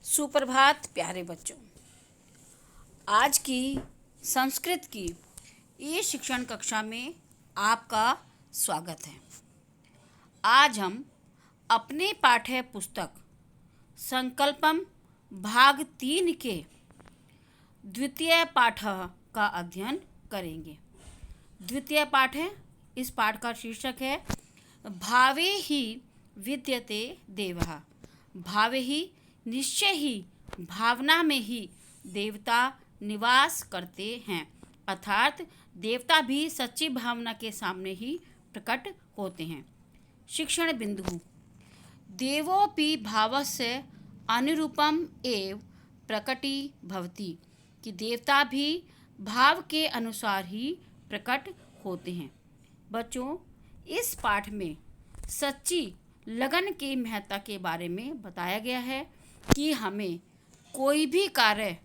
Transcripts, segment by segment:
सुप्रभात प्यारे बच्चों। आज की संस्कृत की ई शिक्षण कक्षा में आपका स्वागत है। आज हम अपने पाठ्य पुस्तक संकल्पम भाग 3 के द्वितीय पाठ का अध्ययन करेंगे। द्वितीय पाठ है, इस पाठ का शीर्षक है भावे ही विद्यते देवः। भावे ही निश्चय ही, भावना में ही देवता निवास करते हैं, अर्थात देवता भी सच्ची भावना के सामने ही प्रकट होते हैं। शिक्षण बिंदु। देवोपि भावस्य अनुरूपम एव प्रकटी भवति, कि देवता भी भाव के अनुसार ही प्रकट होते हैं। बच्चों, इस पाठ में सच्ची लगन की महत्ता के बारे में बताया गया है कि हमें कोई भी कार्य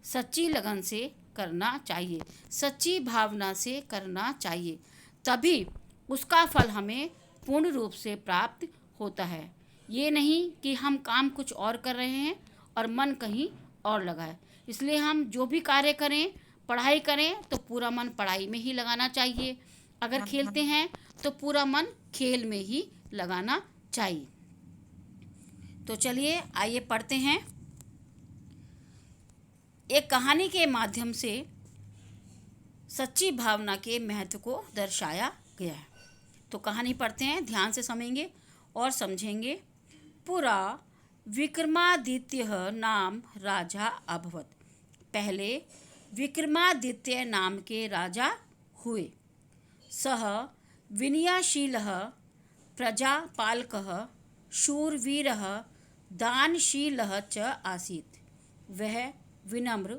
सच्ची लगन से करना चाहिए, सच्ची भावना से करना चाहिए, तभी उसका फल हमें पूर्ण रूप से प्राप्त होता है। ये नहीं कि हम काम कुछ और कर रहे हैं और मन कहीं और लगा है। इसलिए हम जो भी कार्य करें, पढ़ाई करें तो पूरा मन पढ़ाई में ही लगाना चाहिए। अगर खेलते हैं तो पूरा मन खेल में ही लगाना चाहिए। तो चलिए आइए पढ़ते हैं। एक कहानी के माध्यम से सच्ची भावना के महत्व को दर्शाया गया है। तो कहानी पढ़ते हैं, ध्यान से समझेंगे और समझेंगे। पुरा विक्रमादित्य नाम राजा अभवत। पहले विक्रमादित्य नाम के राजा हुए। सह विनयशीलः प्रजापालकः शूरवीरः दानशीलः च आसीत्। वह विनम्र,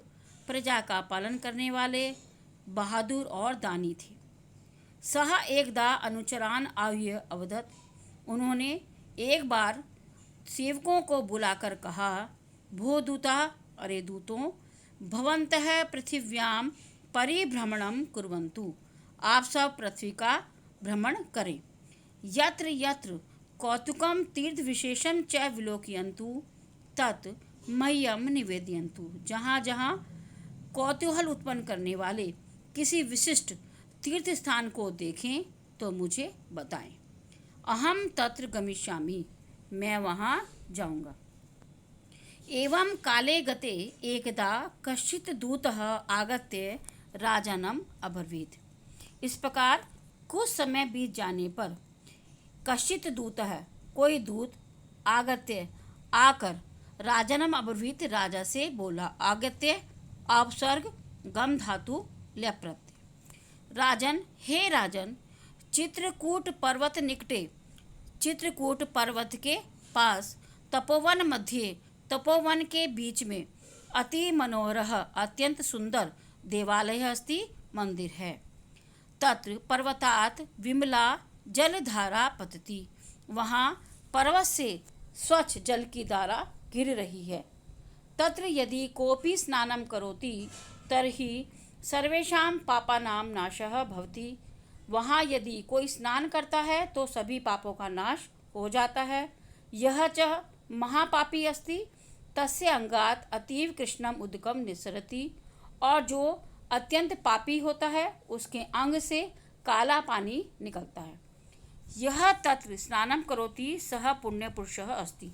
प्रजा का पालन करने वाले, बहादुर और दानी थे। सह एकदा अनुचरान आह्वय अवदत्। उन्होंने एक बार सेवकों को बुलाकर कहा, भूदूता, अरे दूतों, भवन्तः पृथिव्यां परिभ्रमणं कुर्वन्तु। आप सब पृथ्वी का भ्रमण करें। यत्र यत्र कौतुकम तीर्थ विशेषम च विलोकयन्तु तत् मह्यम निवेदयन्तु। जहाँ जहाँ कौतूहल उत्पन्न करने वाले किसी विशिष्ट तीर्थ स्थान को देखें तो मुझे बताएं। अहम तत्र गमिष्यामि, मैं वहाँ जाऊँगा। एवं काले गते एकदा कश्चित् दूतः आगत्य राजानम् अब्रवीत्। इस प्रकार कुछ समय बीत जाने पर कश्चित् दूतः, कोई दूत, आगत्य, आकर, राजानम् अब्रवीत्, राजा से बोला। आगत्य अपसर्ग गम धातु ल्यप्रत्यय। राजन, हे राजन, चित्रकूट पर्वत निकटे, चित्रकूट पर्वत के पास, तपोवन मध्य, तपोवन के बीच में, अति मनोहरः, अत्यंत सुंदर, देवालय अस्ति, मंदिर है। तत्र पर्वतात् विमला जलधारा पतति। वहाँ पर्वत से स्वच्छ जल की धारा गिर रही है। तत्र यदि कोऽपि स्नानं करोति तर्हि सर्वेषां पापानां नाशः भवति। वहाँ यदि कोई स्नान करता है तो सभी पापों का नाश हो जाता है। यह च महापापी अस्ति तस्य अंगात अतीव कृष्णम उदकम निस्सरति। और जो अत्यंत पापी होता है उसके अंग से काला पानी निकलता है। यह तत्र स्नानं करोति सह पुण्य पुरुषः अस्ति।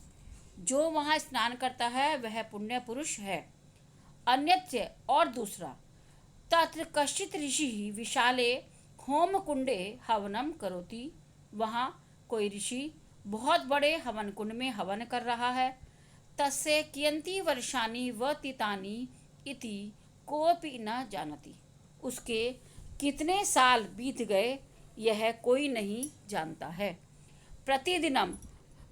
जो वहाँ स्नान करता है वह पुण्य पुरुष है। अन्यच्च, और दूसरा, तत्र कश्चित् ऋषि विशाले होम कुंडे हवनम करोति। वहाँ कोई ऋषि बहुत बड़े हवन कुंड में हवन कर रहा है। तस्य कियन्ति वर्षाणि व्यतीतानि इति कोऽपि न जानति। उसके कितने साल बीत गए यह कोई नहीं जानता है। प्रतिदिनम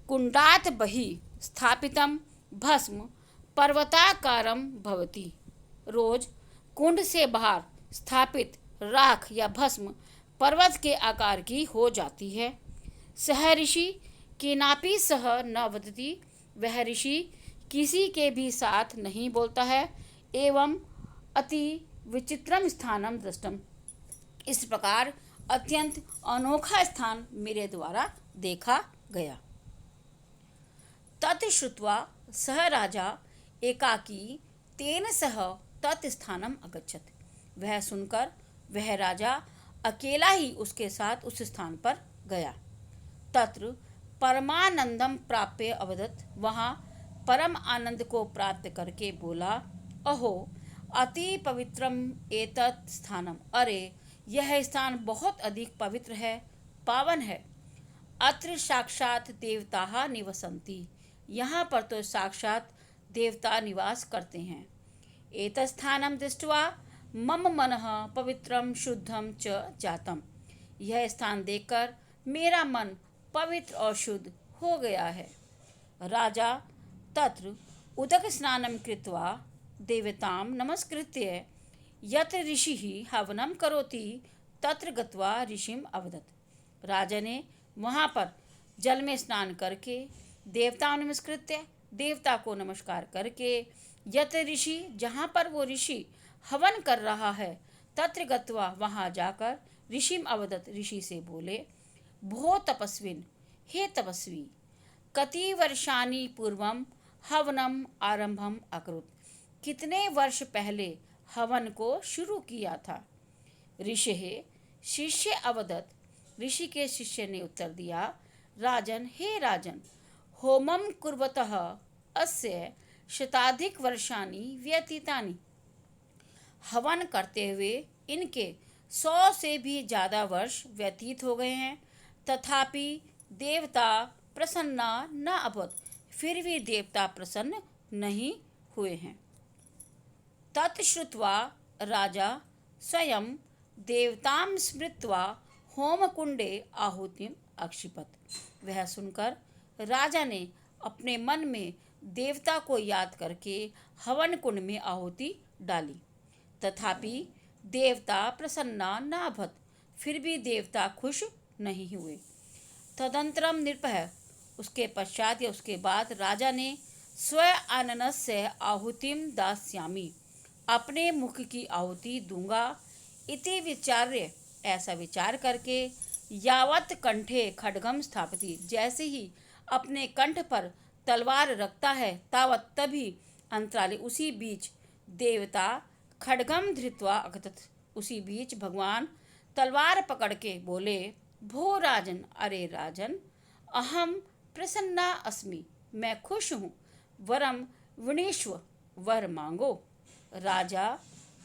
कुंडात बहि स्थापितम भस्म पर्वताकारम भवति। रोज कुंड से बाहर स्थापित राख या भस्म पर्वत के आकार की हो जाती है। सह ऋषि केनापि सह न वदति। वह ऋषि किसी के भी साथ नहीं बोलता है। एवं अति विचित्रम स्थानम दृष्टम। इस प्रकार अत्यंत अनोखा स्थान मेरे द्वारा देखा गया। तत् श्रुत्वा सह राजा एकाकी तेन सह तत्स्थानम अगच्छत। वह सुनकर वह राजा अकेला ही उसके साथ उस स्थान पर गया। तत्र परमानंदम प्राप्य अवदत, वहाँ परम आनंद को प्राप्त करके बोला, अहो अति पवित्रम एतत् स्थानम, अरे यह स्थान बहुत अधिक पवित्र है, पावन है। अत्र साक्षात देवता निवसन्ति, यहाँ पर तो साक्षात देवता निवास करते हैं। एतस्थानं दृष्ट्वा मम मनः पवित्रं शुद्धं च जातम्, यह स्थान देखकर मेरा मन पवित्र और शुद्ध हो गया है। राजा तत्र उदक स्नानं कृत्वा देवतां नमस्कृत्य यत्र ऋषिः हवनं करोति तत्र गत्वा ऋषिम् अवदत्। राजा ने वहाँ पर जल में स्नान करके देवताओं नमस्कृत्य, देवता को नमस्कार करके, यत्र ऋषि, जहाँ पर वो ऋषि हवन कर रहा है, तत्र गत्वा, वहाँ जाकर ऋषिम अवदत, ऋषि से बोले, भो तपस्विन, हे तपस्वी, कति वर्षाणि पूर्वम हवनम आरंभम अकरुत, कितने वर्ष पहले हवन को शुरू किया था। ऋषि शिष्य अवदत, ऋषि के शिष्य ने उत्तर दिया, राजन, हे राजन, होमम कुर्वतः अस्य शताधिक वर्षाणि व्यतीतानि, हवन करते हुए इनके 100 से भी ज़्यादा वर्ष व्यतीत हो गए हैं, तथापि देवता प्रसन्ना न अभवत्, फिर भी देवता प्रसन्न नहीं हुए हैं। तत्श्रुत्वा राजा स्वयं देवतां स्मृत्वा होमकुंडे आहुतिम अक्षिपत, वह सुनकर राजा ने अपने मन में देवता को याद करके हवन कुंड में आहुति डाली, तथापि देवता प्रसन्ना न अभवत्, फिर भी देवता खुश नहीं हुए। तदंतरम निर्भय, उसके पश्चात या उसके बाद राजा ने स्व आननस्य आहुतिम दास्यामि, अपने मुख की आहुति दूंगा, इति विचार्य, ऐसा विचार करके, यावत कंठे खड्गम स्थापति, जैसे ही अपने कंठ पर तलवार रखता है तावत, तभी अंतराले, उसी बीच देवता खड्गम धृत्वा अगतत, उसी बीच भगवान तलवार पकड़ के बोले, भो राजन, अरे राजन, अहम प्रसन्ना अस्मि, मैं खुश हूँ, वरम वृणीष्व, वर मांगो। राजा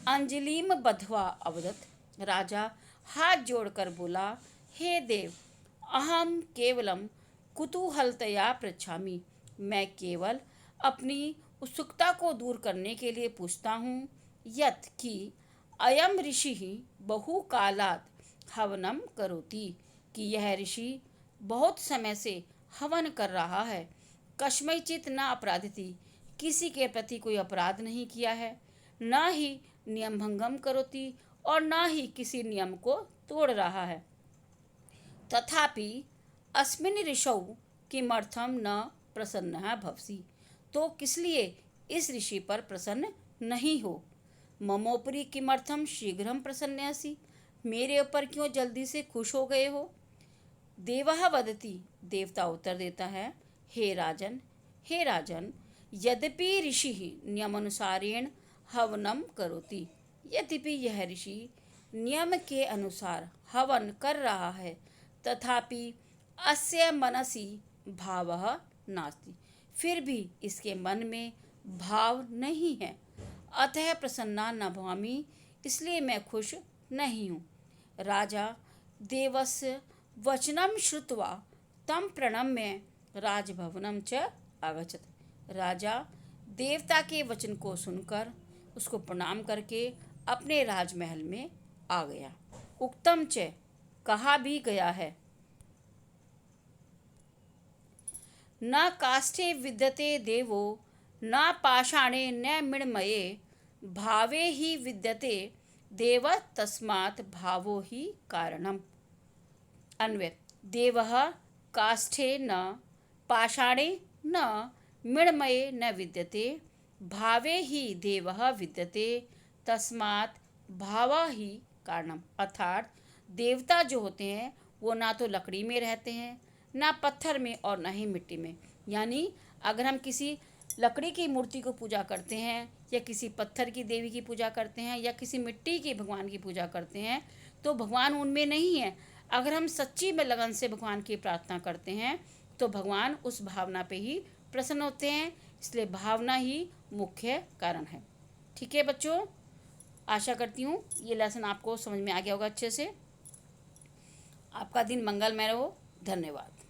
अंजलिम बद्ध्वा अवदत, राजा हाथ जोड़कर बोला, हे देव, अहम केवलम कुतूहलतया पृच्छामि, मैं केवल अपनी उत्सुकता को दूर करने के लिए पूछता हूँ, यत् कि अयम ऋषि बहुकालात् हवनम करोति, कि यह ऋषि बहुत समय से हवन कर रहा है, कस्मैचित् न अपराधिति, किसी के प्रति कोई अपराध नहीं किया है, न ही नियम भंगम करोति, और न ही किसी नियम को तोड़ रहा है। तथापि अस्मिन् ऋषौ किमर्थम न प्रसन्नः भवसि, तो किस लिए इस ऋषि पर प्रसन्न नहीं हो। ममोपरि किमर्थम शीघ्रम प्रसन्नसि, मेरे ऊपर क्यों जल्दी से खुश हो गए हो। देवः वदति, देवता उत्तर देता है, हे राजन, हे राजन, यद्यपि ऋषि नियमानुसारेण हवनम करोति, यद्यपि यह ऋषि नियम के अनुसार हवन कर रहा है, तथापि अस्य मनसि भावः नास्ति, फिर भी इसके मन में भाव नहीं है। अतः प्रसन्ना न भवामि, इसलिए मैं खुश नहीं हूँ। राजा देवस्य वचनम श्रुत्वा तम प्रणम्य राजभवनम च आगच्छत, राजा देवता के वचन को सुनकर उसको प्रणाम करके अपने राजमहल में आ गया। उक्तम च, कहा भी गया है, न काष्ठे विद्यते देवो न पाषाणे न मृण्मये, भावे ही विद्यते देव, तस्मात् भावो ही कारणम। अन्वय, देवः काष्ठे न पाषाणे न मृण्मये न विद्यते, भावे ही देवः विद्यते, तस्मात् भावा ही कारणम। अर्थात देवता जो होते हैं वो ना तो लकड़ी में रहते हैं, ना पत्थर में, और ना ही मिट्टी में। यानी अगर हम किसी लकड़ी की मूर्ति को पूजा करते हैं या किसी पत्थर की देवी की पूजा करते हैं या किसी मिट्टी के भगवान की पूजा करते हैं तो भगवान उनमें नहीं है। अगर हम सच्ची में लगन से भगवान की प्रार्थना करते हैं तो भगवान उस भावना पे ही प्रसन्न होते हैं। इसलिए भावना ही मुख्य कारण है। ठीक है बच्चों, आशा करती हूँ ये लेसन आपको समझ में आ गया होगा अच्छे से। आपका दिन मंगलमय रहो। धन्यवाद।